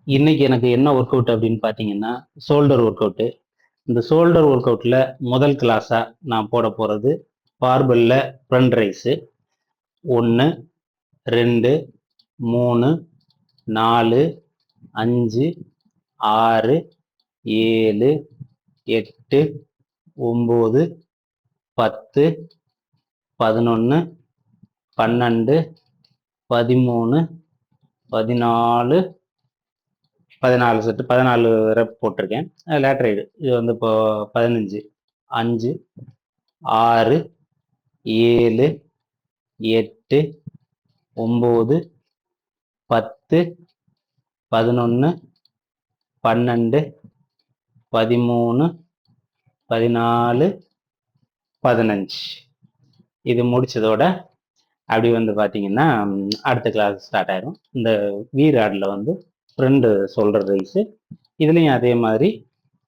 இன்னைக்கு எனக்கு என்ன ஒர்க் அவுட் அப்படின்னு பார்த்தீங்கன்னா, ஷோல்டர் ஒர்க் அவுட்டு. இந்த ஷோல்டர் ஒர்க் அவுட்ல முதல் கிளாஸா நான் போட போறது பார்பெல்ல ஃப்ரண்ட் ரைஸு. 1, 2, 3, 4, 5, 6, 7, 8, 9, 10, 11, 12, 13, 14, 14 செட்டு 14 ரெப் போட்டிருக்கேன். லேட்டரைடு இது வந்து இப்போ 15, 5, 6, 7, 8, 9, 10, 11, 12, 13, 14, 15 இது முடிச்சதோட அப்படி வந்து பார்த்தீங்கன்னா அடுத்த கிளாஸ் ஸ்டார்ட் ஆயிரும். இந்த வீராடில் வந்து ஃப்ரெண்டு சொல்கிற ரைஸு இதுலேயும் அதே மாதிரி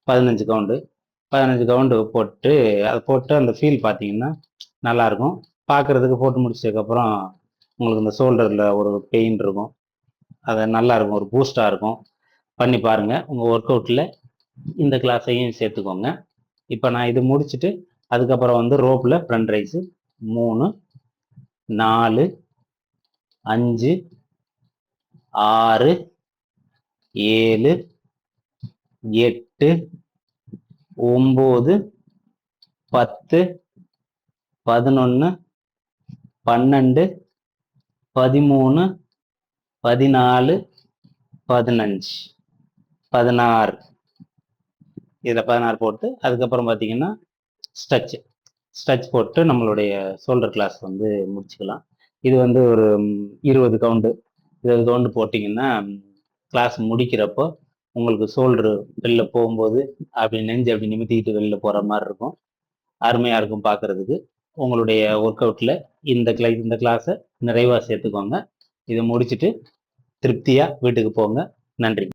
15 கவுண்டு போட்டு அதை போட்டு அந்த ஃபீல் பார்த்தீங்கன்னா நல்லாயிருக்கும். பார்க்குறதுக்கு போட்டு முடிச்சதுக்கப்புறம் உங்களுக்கு இந்த ஷோல்டரில் ஒரு பெயின் இருக்கும். அது நல்லாயிருக்கும், ஒரு பூஸ்டாக இருக்கும். பண்ணி பாருங்கள். உங்கள் ஒர்க் அவுட்டில் இந்த கிளாஸையும் சேர்த்துக்கோங்க. இப்போ நான் இது முடிச்சுட்டு அதுக்கப்புறம் வந்து ரோப்பில் ஃப்ரண்ட் ரைஸு 3, 4, 5, 6, 7, 8, 9, 10, 11, 12, 13, 14, 15, 16 இதில் 16 போட்டு அதுக்கப்புறம் பார்த்தீங்கன்னா ஸ்ட்ரெச் போட்டு நம்மளுடைய ஷோல்டர் கிளாஸ் வந்து முடிச்சுக்கலாம். இது வந்து ஒரு 20 கவுண்டு போட்டிங்கன்னா கிளாஸ் முடிக்கிறப்போ உங்களுக்கு ஷோல்டரு வெளில போகும்போது அப்படி நெஞ்சு அப்படி நிமித்திக்கிட்டு வெளில போகிற மாதிரி இருக்கும். அருமையாக இருக்கும் பார்க்குறதுக்கு. உங்களுடைய ஒர்க் அவுட்டில் இந்த கிளாஸை நிறைவாக சேர்த்துக்கோங்க. இதை முடிச்சுட்டு திருப்தியாக வீட்டுக்கு போங்க. நன்றி.